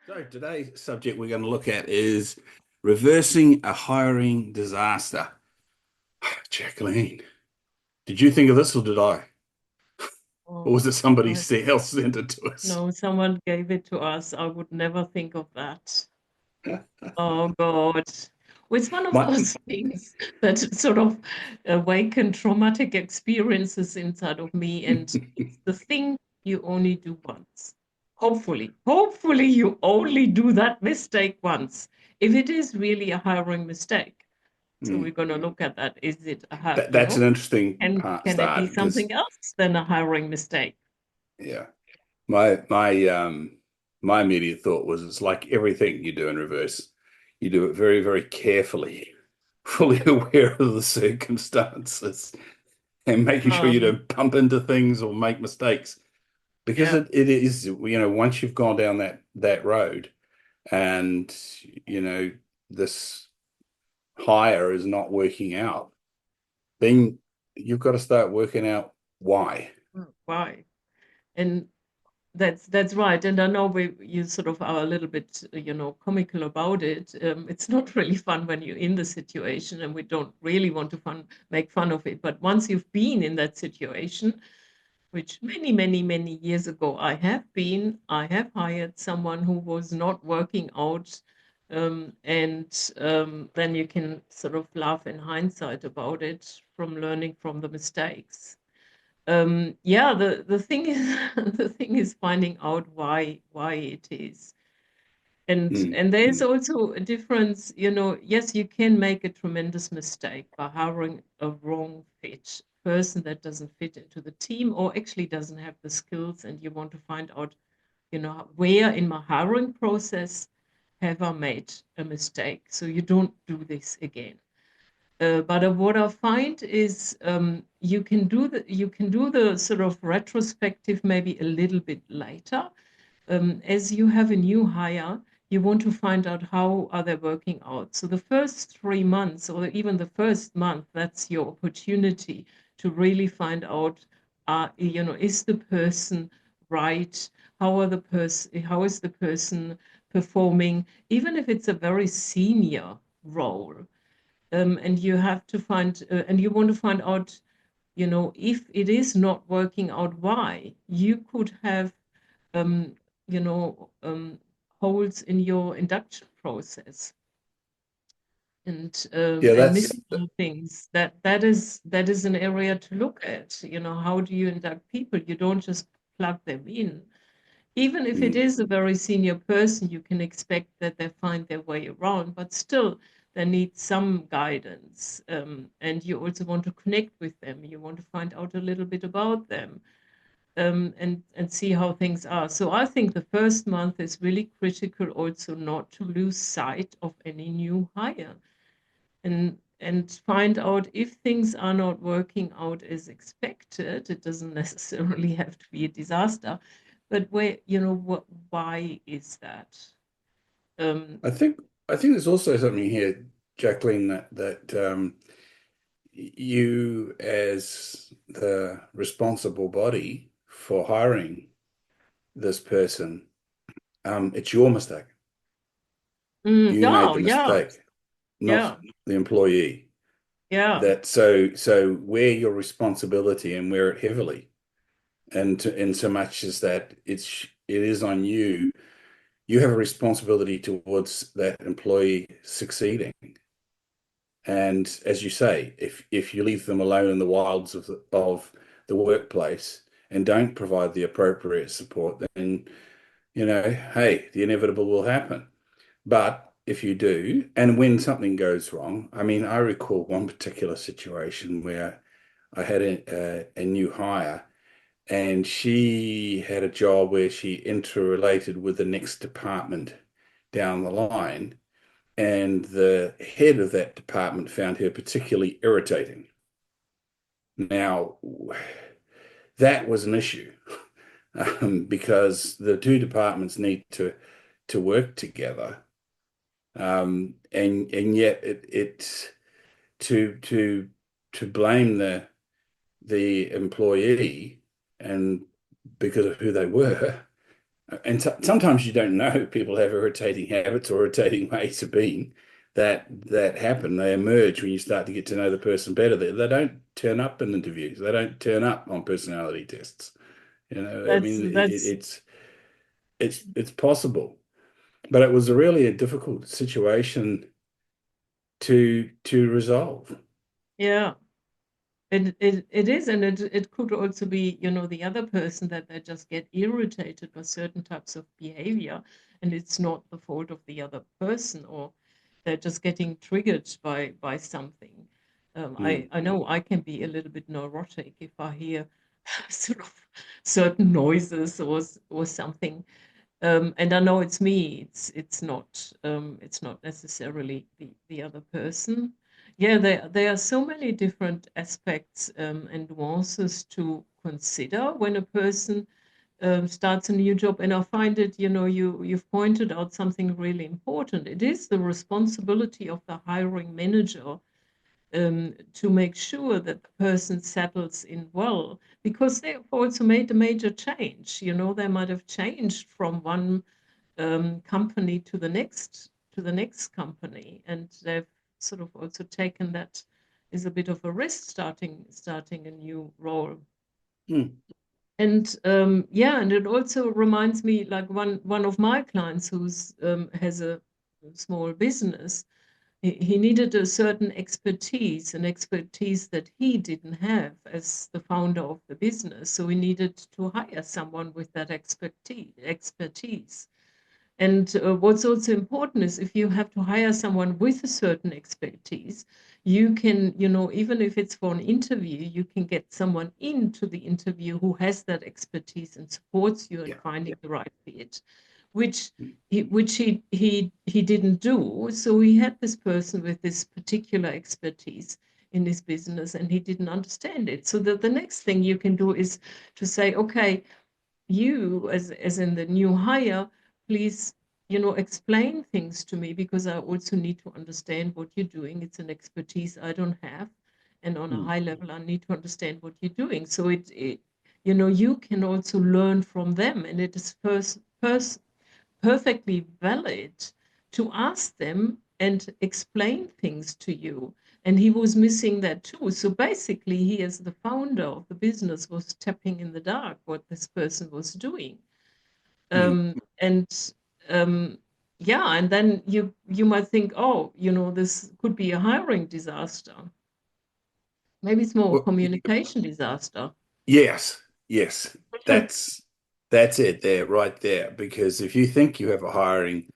So today's subject we're going to look at is reversing a hiring disaster. Jacqueline, did you think of this or did I? Or was Oh, it somebody I else sent it to us? know someone gave it to us. I would never think of that. Oh God. Well, it's one of My, those things that sort of awaken traumatic experiences inside of me. And it's the thing you only do once. Hopefully you only do that mistake once. If it is really a hiring mistake. So Hmm. we're going to look at that. Is it That's an interesting and part can it be start because something else than a hiring mistake? yeah, my immediate thought was it's like everything you do in reverse. You do it very, very carefully, fully aware of the circumstances, and making sure you Um, don't bump into things or make mistakes. Because yeah. it is, once you've gone down that road and, you know, this hire is not working out, then you've got to start working out why. Why? And that's right. And I know you sort of are a little bit, comical about it. It's not really fun when you're in the situation, and we don't really want to make fun of it. But once you've been in that situation, which many, many, many years ago I have hired someone who was not working out. And then you can sort of laugh in hindsight about it from learning from the mistakes. Yeah, the thing is the thing is finding out why it is. Mm, And there's mm, also a difference, yes, you can make a tremendous mistake by hiring a wrong fit person that doesn't fit into the team or actually doesn't have the skills, and you want to find out, where in my hiring process have I made a mistake so you don't do this again. But what I find is you can do the sort of retrospective maybe a little bit later. As you have a new hire, you want to find out how are they working out. So the first 3 months, or even the first month, that's your opportunity to really find out, is the person right? How is the person performing? Even if it's a very senior role, and you have to find and you want to find out, if it is not working out, why. You could have um, you know holes in your induction process, yeah, and missing things. That is an area to look at. How do you induct people? You don't just plug them in. Even if it mm, is a very senior person, you can expect that they find their way around, but still, they need some guidance. And you also want to connect with them. You want to find out a little bit about them, and see how things are. So I think the first month is really critical also not to lose sight of any new hire, and find out if things are not working out as expected. It doesn't necessarily have to be a disaster, but why is that? Um, I think I think there's also something here, Jacqueline, that you as the responsible body for hiring this person, it's your mistake. You made yeah, the yeah, mistake, not yeah, the employee. yeah. So wear your responsibility and wear it heavily. And in so much as that it is on you. You have a responsibility towards that employee succeeding. And as you say, if you leave them alone in the wilds of the workplace and don't provide the appropriate support, then hey, the inevitable will happen. But if you do, and when something goes wrong, I mean, I recall one particular situation where I had a new hire, and she had a job where she interrelated with the next department down the line, and the head of that department found her particularly irritating. Now, that was an issue because the two departments need to work together, and yet it's to to blame the employee and because of who they were And sometimes you don't know people have irritating habits or irritating ways of being that happen. They emerge when you start to get to know the person better. They don't turn up in interviews. They don't turn up on personality tests. I That's mean, that's it's possible, but it was really a difficult situation to resolve. yeah. It is, and it could also be, the other person that they just get irritated by certain types of behavior, and it's not the fault of the other person, or they're just getting triggered by something. Mm, I know I can be a little bit neurotic if I hear sort of certain noises or something. And I know it's me. It's not necessarily the other person. Yeah, there are so many different aspects and nuances to consider when a person starts a new job. And I find it, you've pointed out something really important. It is the responsibility of the hiring manager to make sure that the person settles in well, because they've also made a major change. They might have changed from one company to the next company, and they've sort of also taken that is a bit of a risk starting a new role. mm, And yeah, and it also reminds me, like one of my clients who's has a small business. He needed a certain expertise, an expertise that he didn't have as the founder of the business. So he needed to hire someone with that expertise. And what's also important is if you have to hire someone with a certain expertise, you can, even if it's for an interview, you can get someone into the interview who has that expertise and supports you in yeah. finding the right fit, which Mm, he didn't do. So he had this person with this particular expertise in his business, and he didn't understand it. So the next thing you can do is to say, okay, you as in the new hire, please, explain things to me, because I also need to understand what you're doing. It's an expertise I don't have, and on a mm, high level I need to understand what you're doing. So it you can also learn from them, and it is perfectly valid to ask them and explain things to you. And he was missing that too. So basically, he, as the founder of the business, was tapping in the dark what this person was doing. mm. And yeah, and then you might think, oh, this could be a hiring disaster. Maybe it's more a Well, communication disaster. yes, yes, that's that's it there, right there. Because if you think you have a hiring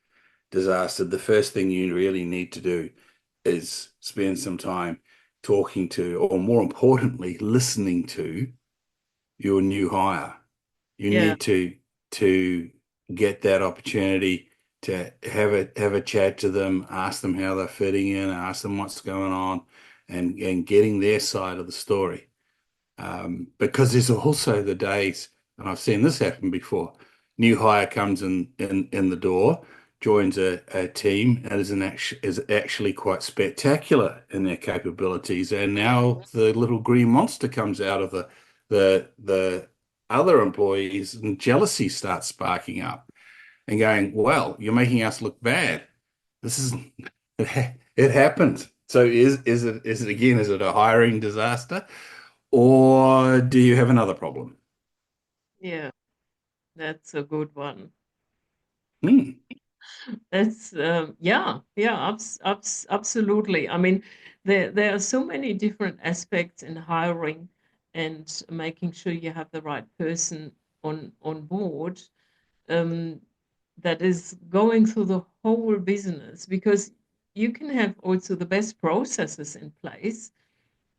disaster, the first thing you really need to do is spend some time talking to, or more importantly, listening to your new hire. You Yeah, need to get that opportunity to have a chat to them, ask them how they're fitting in, ask them what's going on, and getting their side of the story. Because there's also the days, and I've seen this happen before. New hire comes in the door, joins a team, and is actually quite spectacular in their capabilities. And now the little green monster comes out of the other employees, and jealousy starts sparking up and going, "Well, you're making us look bad. This is it happens." So is it again? Is it a hiring disaster? Or do you have another problem? yeah, that's a good one. Hmm. That's yeah, yeah, absolutely. I mean, there are so many different aspects in hiring and making sure you have the right person on board, um, that is going through the whole business, because you can have also the best processes in place,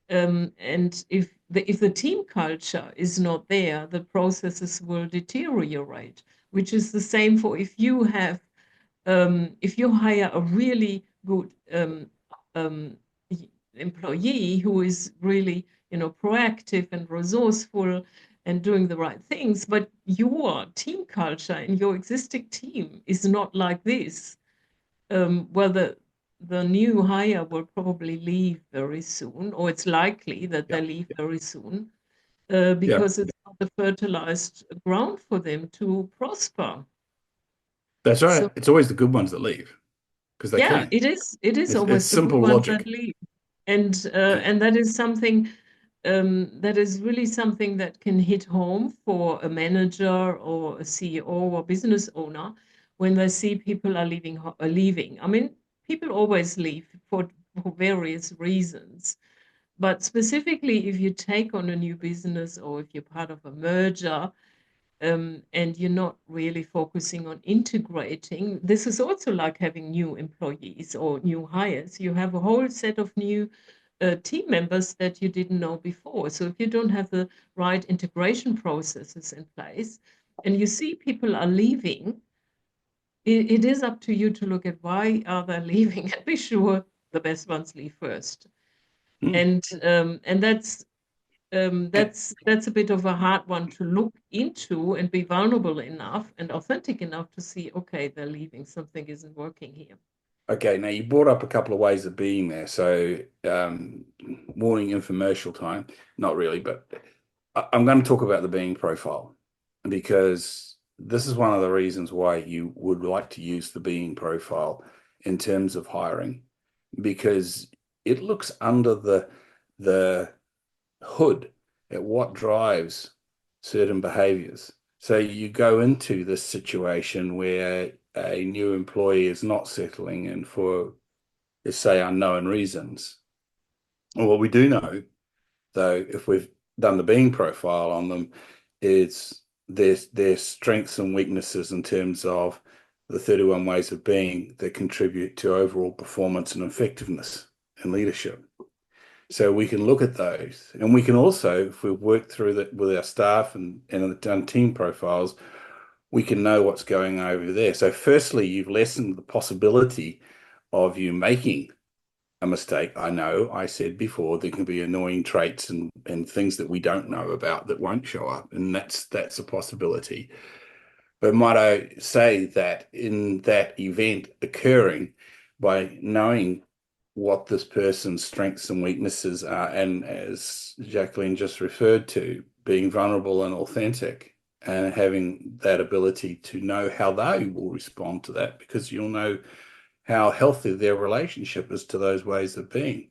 and if the team culture is not there, the processes will deteriorate. Which is the same for if you hire a really good um, employee who is really, proactive and resourceful and doing the right things, but your team culture and your existing team is not like this, well, the new hire will probably leave very soon, or it's likely that they Yeah. leave very soon, Yeah. because it's the fertilized ground for them to prosper. That's So right. It's always the good ones that leave because they yeah, can. it is It's always the good simple ones that logic. leave. And Yeah. and that is something that is really something that can hit home for a manager or a CEO or business owner when they see people are leaving. I mean, people always leave for various reasons. But specifically, if you take on a new business or if you're part of a merger, and you're not really focusing on integrating, this is also like having new employees or new hires. You have a whole set of new team members that you didn't know before. So if you don't have the right integration processes in place and you see people are leaving, it is up to you to look at why are they leaving and be sure the best ones leave first. Mm. And And, that's a bit of a hard one to look into and be vulnerable enough and authentic enough to see, okay, they're leaving, something isn't working here. okay, now you brought up a couple of ways of being there. So, warning infomercial time. Not really, but I'm going to talk about the being profile because this is one of the reasons why you would like to use the being profile in terms of hiring because it looks under the hood at what drives certain behaviors. So you go into this situation where a new employee is not settling in for, let's say, unknown reasons. Well, what we do know, though, if we've done the being profile on them, is their strengths and weaknesses in terms of the 31 ways of being that contribute to overall performance and effectiveness and leadership. So we can look at those, and we can also, if we've worked through that with our staff and done team profiles, we can know what's going over there. So firstly, you've lessened the possibility of you making a mistake. I know I said before there can be annoying traits and things that we don't know about that won't show up, and that's a possibility. But might I say that in that event occurring, by knowing what this person's strengths and weaknesses are, and as Jacqueline just referred to, being vulnerable and authentic, and having that ability to know how they will respond to that, because you'll know how healthy their relationship is to those ways of being.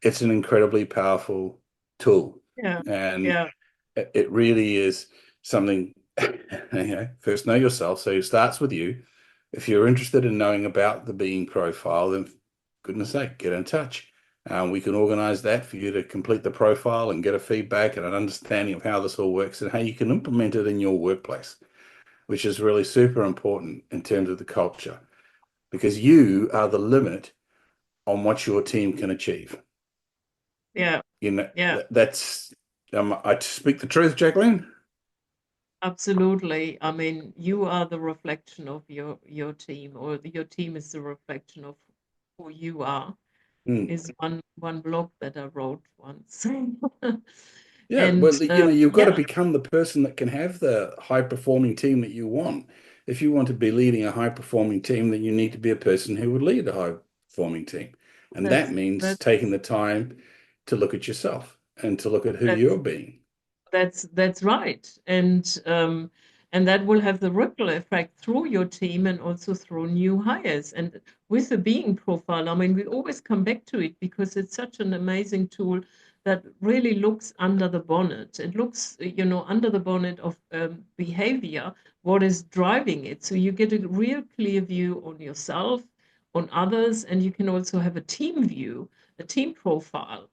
It's an incredibly powerful tool. Yeah, And yeah, it really is something, first know yourself. So it starts with you. If you're interested in knowing about the being profile, then goodness sake, get in touch. We can organize that for you to complete the profile and get a feedback and an understanding of how this all works and how you can implement it in your workplace, which is really super important in terms of the culture, because you are the limit on what your team can achieve. yeah, You know, yeah, that's, I speak the truth, Jacqueline. absolutely. I mean, you are the reflection of your team, or your team is the reflection of who you are, Mm. is one blog that I wrote once. Yeah, And well, you've got to yeah, become the person that can have the high performing team that you want. If you want to be leading a high performing team, then you need to be a person who would lead a high performing team. And that that's means that taking the time to look at yourself and to look at who that's you're being. that's right. And that will have the ripple effect through your team and also through new hires. And with the being profile, I mean, we always come back to it because it's such an amazing tool that really looks under the bonnet. It looks, under the bonnet of behavior, what is driving it. So you get a real clear view on yourself, on others, and you can also have a team view, a team profile,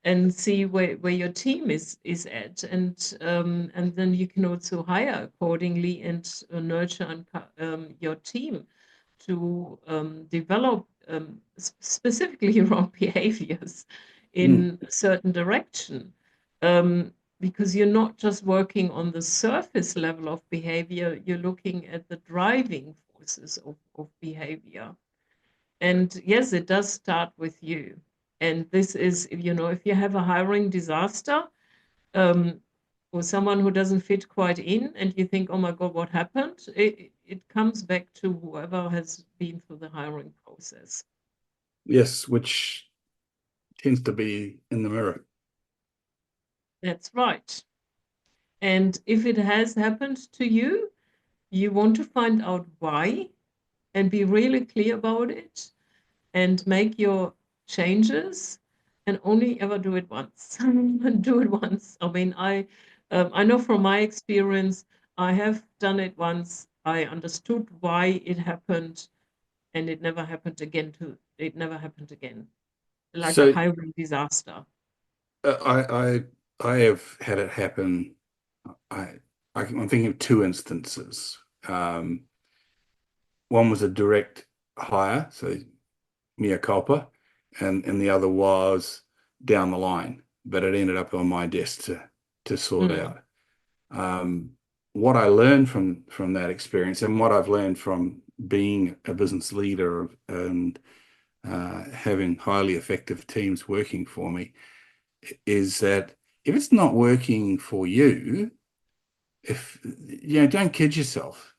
and see where your team is at, and then you can also hire accordingly and nurture your team to develop specifically around behaviors Mm, in a certain direction, um, because you're not just working on the surface level of behavior, you're looking at the driving forces of behavior. And yes, it does start with you. And this is, if you have a hiring disaster, um, or someone who doesn't fit quite in, and you think, oh my God, what happened? It comes back to whoever has been through the hiring process. yes, which tends to be in the mirror. That's right. And if it has happened to you, you want to find out why and be really clear about it and make your changes and only ever do it once. Do it once. I mean, I know from my experience, I have done it once. I understood why it happened, and it never happened again. It never happened again, like a So highway disaster. I have had it happen. I, I'm thinking of two instances. Um, One was a direct hire, so mea culpa, and the other was down the line, but it ended up on my desk to sort Mm, out. What I learned from that experience, and what I've learned from being a business leader and having highly effective teams working for me, is that if it's not working for you, if don't kid yourself.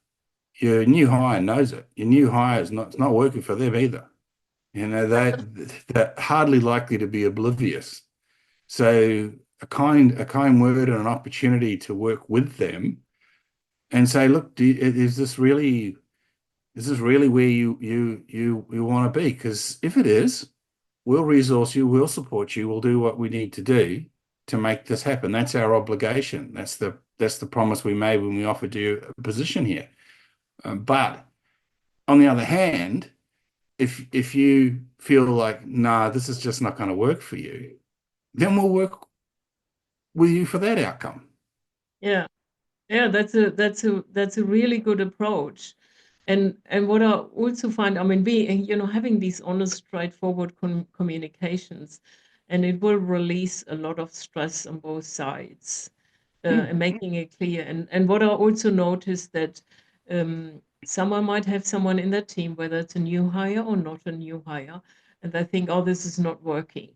Your new hire knows it. Your new hire is not it's not working for them either. They're hardly likely to be oblivious. So a kind word and an opportunity to work with them and say, look, is this really where you want to be? Because if it is, we'll resource you, we'll support you, we'll do what we need to do to make this happen. That's our obligation. That's the promise we made when we offered you a position here. But on the other hand, if you feel like, nah, this is just not going to work for you, then we'll work with you for that outcome. yeah. Yeah, that's a really good approach. And what I also find, I mean, being, having these honest, straightforward communications, and it will release a lot of stress on both sides, Mm. and making it clear. And what I also noticed that someone might have someone in their team, whether it's a new hire or not a new hire, and they think, oh, this is not working,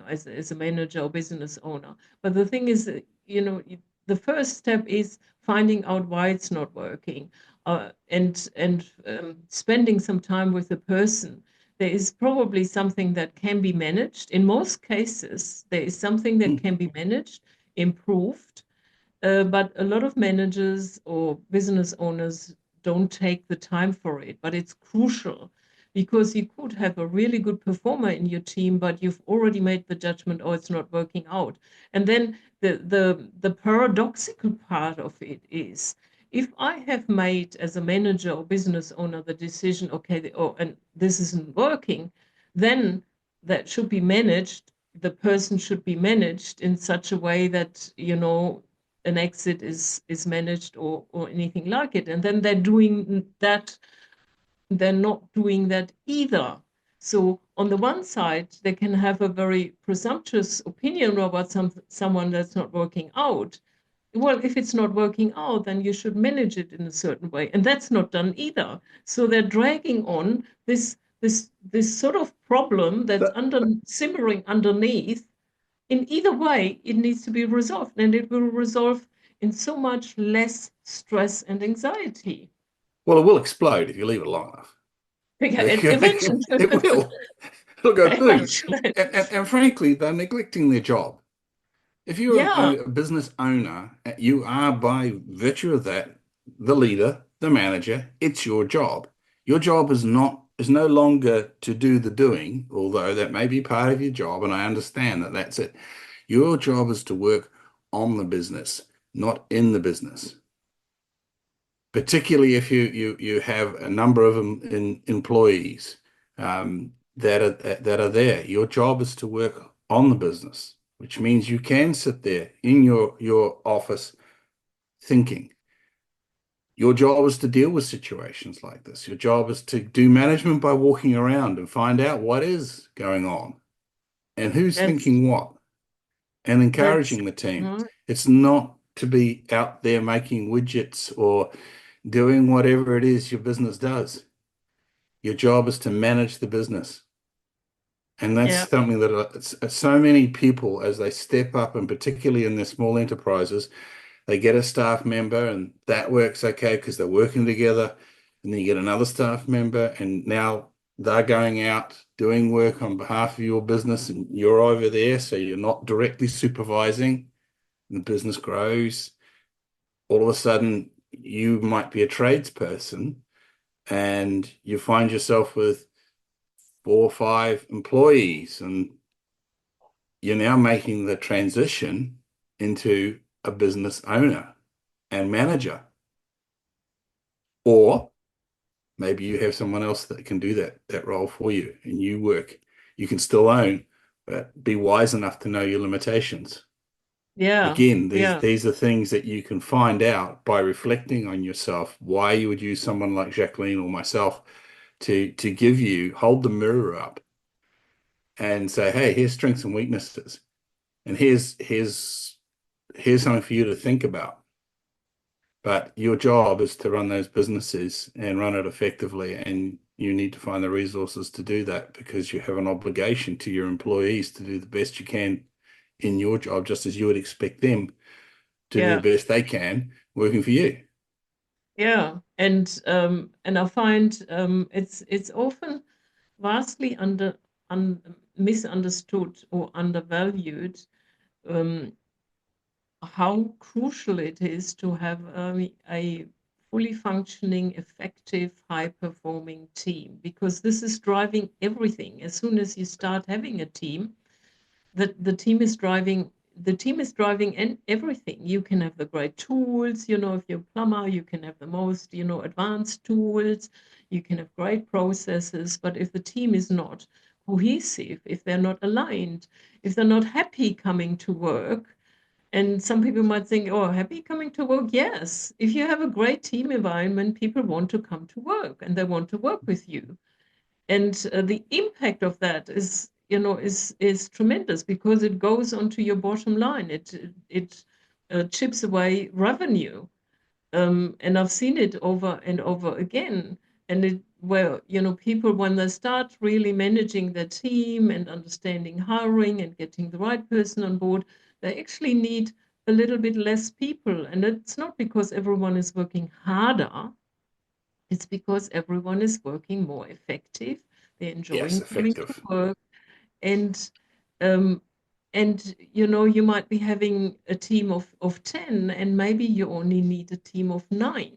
as a manager or business owner. But the thing is, the first step is finding out why it's not working, and spending some time with the person. There is probably something that can be managed. In most cases, there is something that Mm. can be managed, improved, but a lot of managers or business owners don't take the time for it. But it's crucial because you could have a really good performer in your team, but you've already made the judgment, oh, it's not working out. And then the paradoxical part of it is, if I have made as a manager or business owner the decision, okay, oh, and this isn't working, then that should be managed. The person should be managed in such a way that an exit is managed, or anything like it. And then they're not doing that either. So on the one side, they can have a very presumptuous opinion about someone that's not working out. Well, if it's not working out, then you should manage it in a certain way, and that's not done either. So they're dragging on this sort of problem that's But, simmering underneath. In either way, it needs to be resolved, and it will resolve in so much less stress and anxiety. well, it will explode if you leave it long enough. Yeah, and eventually, It will. It'll go boom. eventually, And frankly, they're neglecting their job. If you're yeah, a business owner, you are by virtue of that the leader, the manager. It's your job. Your job is no longer to do the doing, although that may be part of your job, and I understand that that's it. Your job is to work on the business, not in the business. Particularly if you have a number of them in employees that are there. Your job is to work on the business, which means you can sit there in your office thinking. Your job is to deal with situations like this. Your job is to do management by walking around and find out what is going on and who's that's thinking what and that's encouraging the team. right. It's not to be out there making widgets or doing whatever it is your business does. Your job is to manage the business. And that's Yeah, something that so many people, as they step up, and particularly in their small enterprises, they get a staff member and that works okay because they're working together. And then you get another staff member, and now they're going out doing work on behalf of your business, and you're over there. So you're not directly supervising, and the business grows. all of a sudden you might be a tradesperson and you find yourself with 4 or 5 employees, and you're now making the transition into a business owner and manager. Or maybe you have someone else that can do that role for you, and you can still own, but be wise enough to know your limitations. Yeah, Again, yeah, these are things that you can find out by reflecting on yourself, why you would use someone like Jacqueline or myself to hold the mirror up and say, hey, here's strengths and weaknesses, and here's something for you to think about. But your job is to run those businesses and run it effectively, and you need to find the resources to do that because you have an obligation to your employees to do the best you can in your job, just as you would expect them to do the yeah, best they can working for you. yeah. And I find it's often vastly misunderstood or undervalued, um, how crucial it is to have a fully functioning, effective, high-performing team, because this is driving everything. As soon as you start having a team, the team is driving and everything. You can have the great tools, if you're a plumber, you can have the most, advanced tools, you can have great processes, but if the team is not cohesive, if they're not aligned, if they're not happy coming to work, and some people might think, oh, happy coming to work? Yes. If you have a great team environment, people want to come to work and they want to work with you. And the impact of that is tremendous because it goes onto your bottom line. It chips away revenue, and I've seen it over and over again. And people, when they start really managing their team and understanding hiring and getting the right person on board, they actually need a little bit less people. And it's not because everyone is working harder, it's because everyone is working more effective. They're Yes, enjoying coming to effective. work. And um, you might be having a team of 10, and maybe you only need a team of 9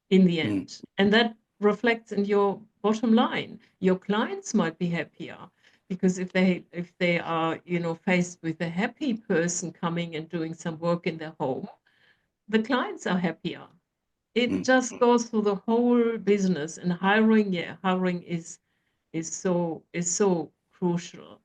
in the Mm, end. And that reflects in your bottom line. Your clients might be happier because if they are, faced with a happy person coming and doing some work in their home, the clients are happier. It mm. just goes through the whole business. And hiring, yeah, hiring is so crucial.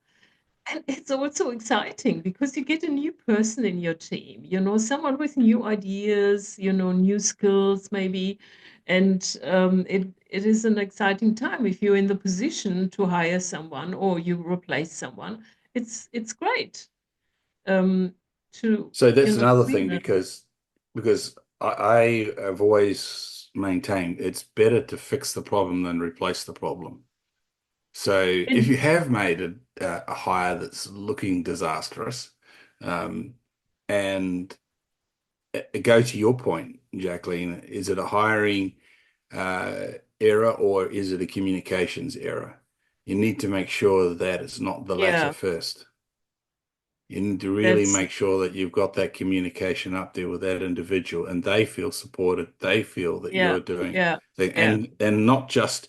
And it's also exciting because you get a new person in your team, someone with new ideas, new skills maybe. And it is an exciting time if you're in the position to hire someone or you replace someone. It's great, um, to So that's another see thing that. because I have always maintained it's better to fix the problem than replace the problem. So if And you have made a hire that's looking disastrous, um, and go to your point, Jacqueline, is it a hiring uh, error or is it a communications error? You need to make sure that it's not the latter yeah, first. You need to really that's make sure that you've got that communication up there with that individual and they feel supported. They feel that yeah, you're doing yeah, the, yeah, and not just,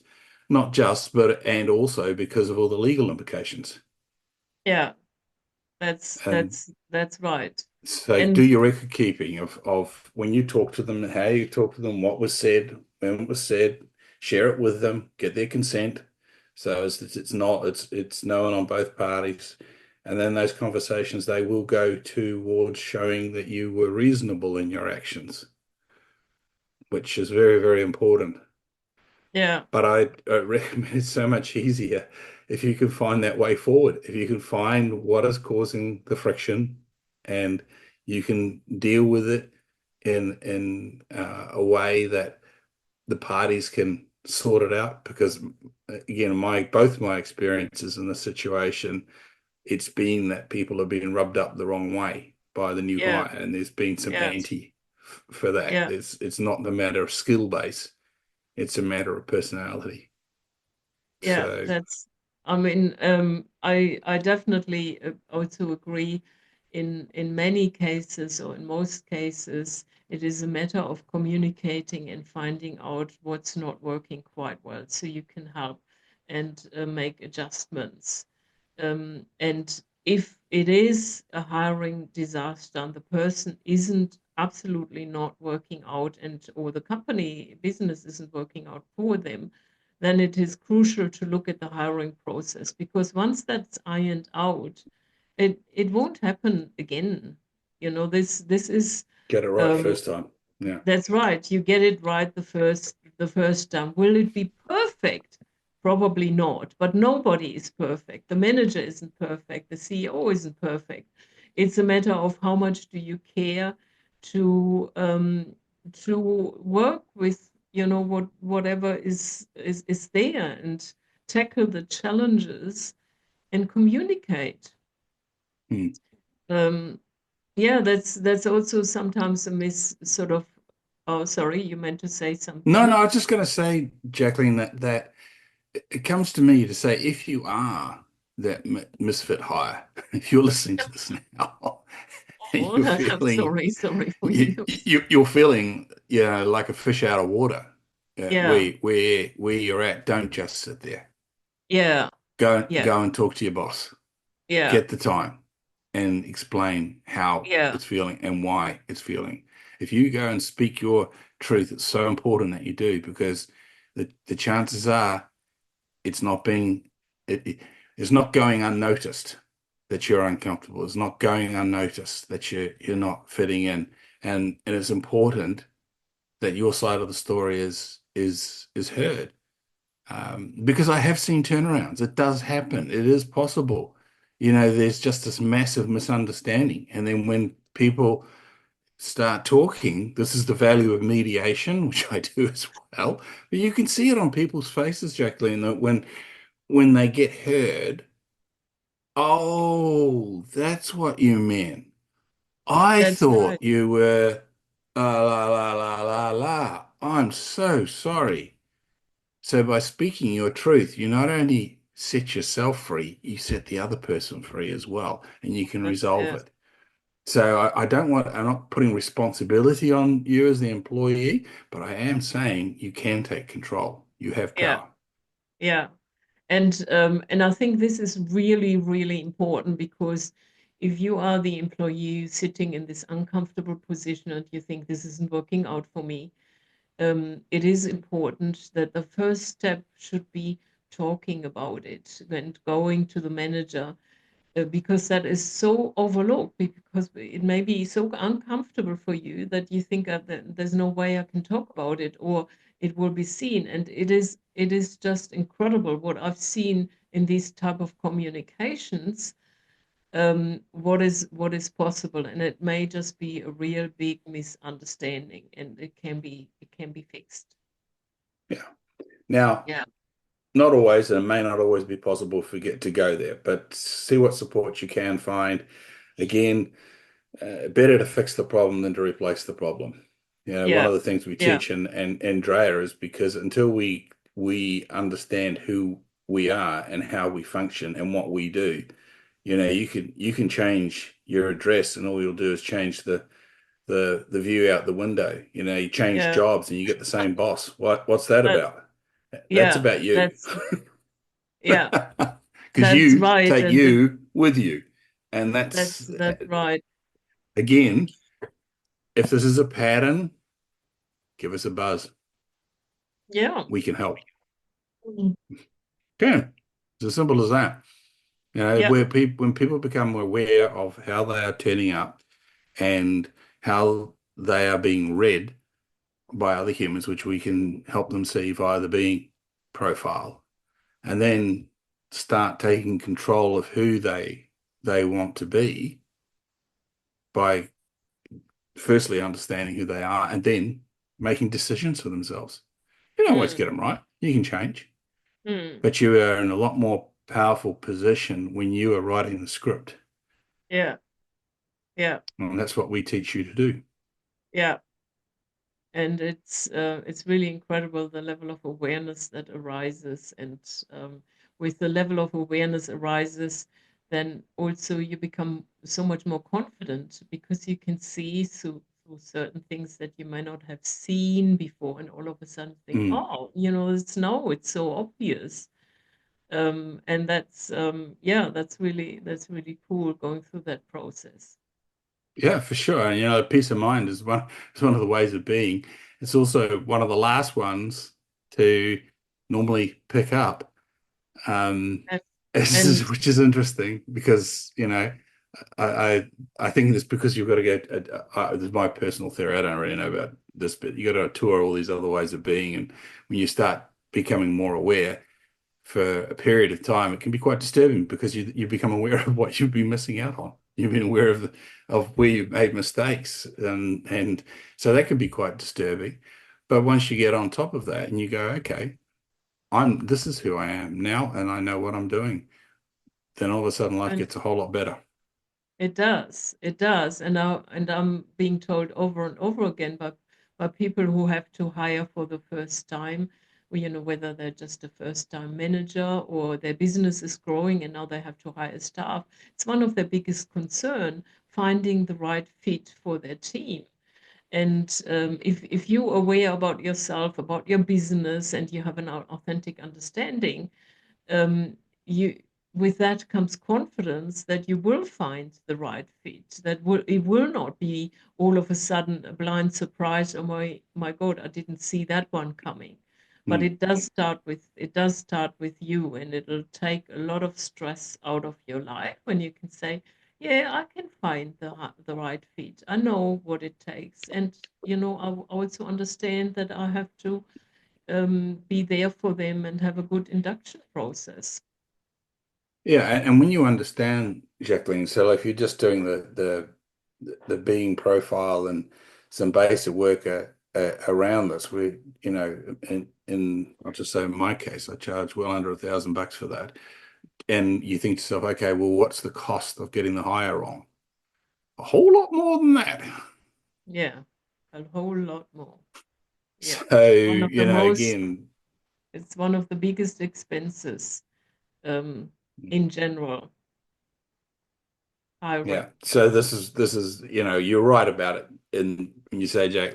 but and also because of all the legal implications. yeah. That's And that's that's right. so do And your record keeping of when you talk to them, how you talk to them, what was said, when it was said, share it with them, get their consent. So it's known on both parties. And then those conversations, they will go towards showing that you were reasonable in your actions, which is very, very important. yeah, But I recommend it's so much easier if you can find that way forward, if you can find what is causing the friction and you can deal with it in a way that the parties can sort it out. Because again, both my experiences in this situation, it's been that people have been rubbed up the wrong way by the new yeah, hire, and there's been some yeah, anti for that. yeah, It's not the matter of skill base, it's a matter of personality. yeah. So I mean, I definitely also agree. in many cases, or in most cases, it is a matter of communicating and finding out what's not working quite well, so you can help and make adjustments. And if it is a hiring disaster and the person isn't absolutely not working out, and or the company business isn't working out for them, then it is crucial to look at the hiring process, because once that's ironed out, it won't happen again. This is Get it right um, first time. Yeah. that's right. You get it right the first time. Will it be perfect? Probably not. But nobody is perfect. The manager isn't perfect. The CEO isn't perfect. It's a matter of how much do you care to work with, whatever is there, and tackle the challenges and communicate. Hmm. Um, yeah, that's also sometimes a miss sort of. Oh, sorry, you meant to say No, something. no, I was just going to say, Jacqueline, that it comes to me to say if you are that misfit hire, if you're listening to this now and Oh, you're I'm feeling sorry for you. you're feeling like a fish out of water, Yeah, where you're at, don't just sit there. yeah, yeah, Go and talk to your boss. yeah, Get the time and explain how yeah, it's feeling and why it's feeling. If you go and speak your truth, it's so important that you do, because the chances are it's not being it's not going unnoticed that you're uncomfortable. It's not going unnoticed that you're not fitting in. And it's important that your side of the story is heard. Because I have seen turnarounds. It does happen. It is possible. There's just this massive misunderstanding. And then when people start talking, this is the value of mediation, which I do as well. But you can see it on people's faces, Jacqueline, that when they get heard, oh, that's what you meant. I that's thought right. you were la la la la la. I'm so sorry. So by speaking your truth, you not only set yourself free, you set the other person free as well, and you can resolve Yeah, it. So I'm not putting responsibility on you as the employee, but I am saying you can take control. You have yeah, power. yeah. And I think this is really, really important, because if you are the employee sitting in this uncomfortable position and you think this isn't working out for me, it is important that the first step should be talking about it and going to the manager, because that is so overlooked, because it may be so uncomfortable for you that you think that there's no way I can talk about it, or it will be seen. And it is just incredible what I've seen in these type of communications, what is possible, and it may just be a real big misunderstanding, and it can be fixed. Yeah. Now, Yeah, not always, and it may not always be possible for get to go there, but see what support you can find. Again, better to fix the problem than to replace the problem. One yeah, of the things we yeah, teach in Drea is because until we understand who we are and how we function and what we do, you can change your address and all you'll do is change the view out the window. You change yeah. jobs and you get the same boss. What's that That, about? That's yeah, about you. yeah, Because that's you right, take and you with you. And that's right. again, if this is a pattern, give us a buzz. Yeah, We can help. mm, Okay. It's as simple as that. yeah, When people become aware of how they are turning up and how they are being read by other humans, which we can help them see via the being profile, and then start taking control of who they want to be by firstly understanding who they are and then making decisions for themselves. You don't always mm, get them right. You can change, mm, but you are in a lot more powerful position when you are writing the script. yeah, yeah, And that's what we teach you to do. yeah. And it's really incredible, the level of awareness that arises, and with the level of awareness arises, then also you become so much more confident because you can see through certain things that you might not have seen before, and all of a sudden think, Mm. oh, it's so obvious. And that's really cool going through that process. Yeah, for sure. And peace of mind is one of the ways of being. It's also one of the last ones to normally pick up. Um, And, and which is interesting because, I, I I think it's because you've got to go. This is my personal theory. I don't really know about this, but you got to tour all these other ways of being, and when you start becoming more aware for a period of time, it can be quite disturbing because you become aware of what you've been missing out on. You've been aware of where you've made mistakes, and so that can be quite disturbing. But once you get on top of that and you go, okay, this is who I am now, and I know what I'm doing, then all of a sudden life and gets a whole lot better. it does, and I'm being told over and over again by people who have to hire for the first time, whether they're just a first-time manager or their business is growing and now they have to hire staff. It's one of their biggest concern, finding the right fit for their team. And if you're aware about yourself, about your business, and you have an authentic understanding, um, you with that comes confidence that you will find the right fit. That it will not be all of a sudden a blind surprise. Oh my God, I didn't see that one coming. But Mm. it does start with you, and it'll take a lot of stress out of your life when you can say, yeah, I can find the right fit. I know what it takes, and I also understand that I have to be there for them and have a good induction process. Yeah, and when you understand, Jacqueline, so if you're just doing the being profile and some basic work around this, in I'll just say in my case, I charge well under $1,000 for that. And you think to yourself, okay, well, what's the cost of getting the hire on? A whole lot more than that. Yeah, a whole lot more. Yeah, So, one of the most, again, it's one of the biggest expenses um, in general, hiring. yeah. So this is, you're right about it. And when you say, Jack,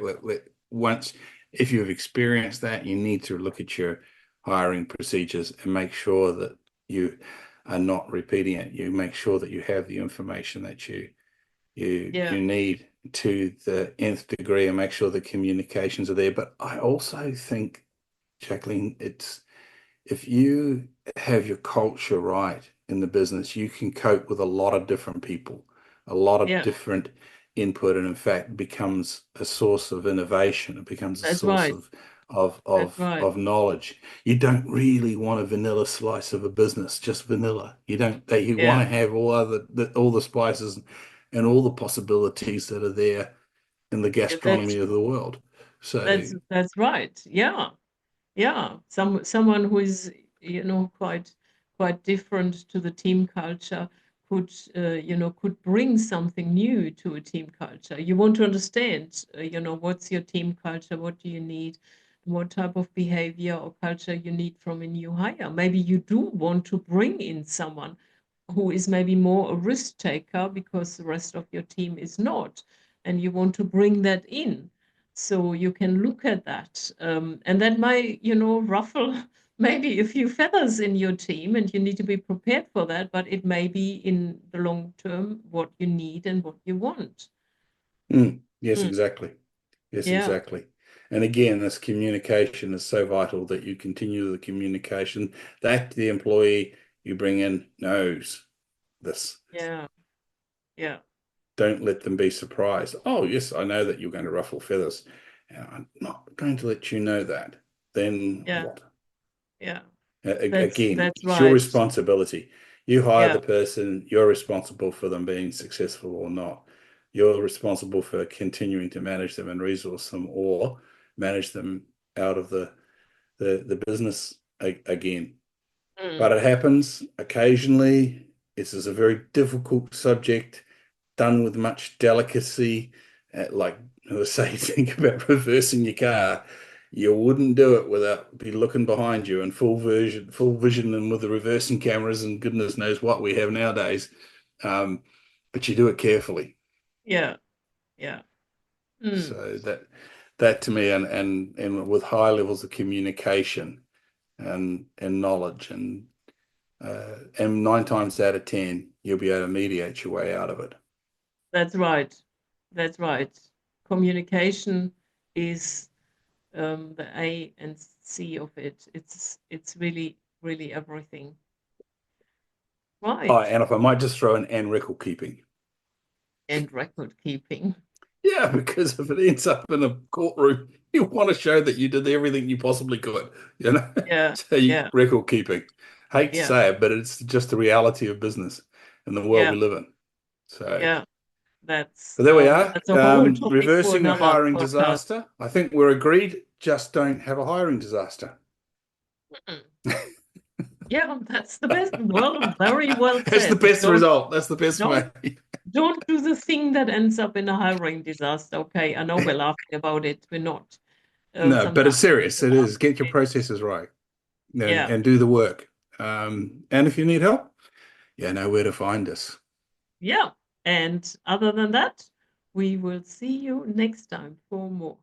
once if you've experienced that, you need to look at your hiring procedures and make sure that you are not repeating it. You make sure that you have the information that you Yeah, need to the nth degree and make sure the communications are there. But I also think, Jacqueline, it's if you have your culture right in the business, you can cope with a lot of different people, a lot of yeah, different input, and in fact becomes a source of innovation. It becomes a that's source right. That's right. of knowledge. You don't really want a vanilla slice of a business, just vanilla. You don't that you want Yeah, to have all the spices and all the possibilities that are there in the yeah, gastronomy of the world. So that's right. Yeah, yeah. Someone who is, quite different to the team culture could, could bring something new to a team culture. You want to understand, what's your team culture? What do you need? What type of behavior or culture you need from a new hire? Maybe you do want to bring in someone who is maybe more a risk taker because the rest of your team is not, and you want to bring that in. So you can look at that, and that might, ruffle maybe a few feathers in your team, and you need to be prepared for that. But it may be in the long term what you need and what you want. yes, Mm, exactly. Yes, yeah, exactly. And again, this communication is so vital that you continue the communication that the employee you bring in knows this. yeah, yeah, Don't let them be surprised. Oh, yes, I know that you're going to ruffle feathers. And I'm not going to let you know that. Then yeah, what? yeah. Again, That's it's your right. responsibility. You hire Yeah. the person, you're responsible for them being successful or not. You're responsible for continuing to manage them and resource them or manage them out of the business again. But Mm, it happens occasionally. This is a very difficult subject, done with much delicacy. Like I say, think about reversing your car. You wouldn't do it without be looking behind you in full vision, and with the reversing cameras and goodness knows what we have nowadays. Um, but you do it carefully. Yeah, yeah. Mm, So that to me, and with high levels of communication and knowledge, and 9 times out of 10, you'll be able to mediate your way out of it. that's right. That's right. Communication is the A and C of it. It's really, really everything. Oh, Right. and if I might just throw in and record keeping. And record keeping. Yeah, because if it ends up in a courtroom, you want to show that you did everything you possibly could, you know? Yeah, So you yeah, record keeping. Hate to yeah, say it, but it's just the reality of business in the world yeah, we live in. So, yeah. but there we are. That's a whole topic for Reversing the another hiring podcast. disaster. I think we're agreed, just don't have a hiring disaster. Mm. Yeah, that's the best. Well, very well That's the said. best result. That's the best Don't way. don't do the thing that ends up in a hiring disaster. Okay, I know we're laughing about it. We're not. No, but it's Sometimes serious. we're It laughing is. Get your about it. processes right and, Yeah, and do the work. And if you need help, you know where to find us. yeah. And other than that, we will see you next time for more.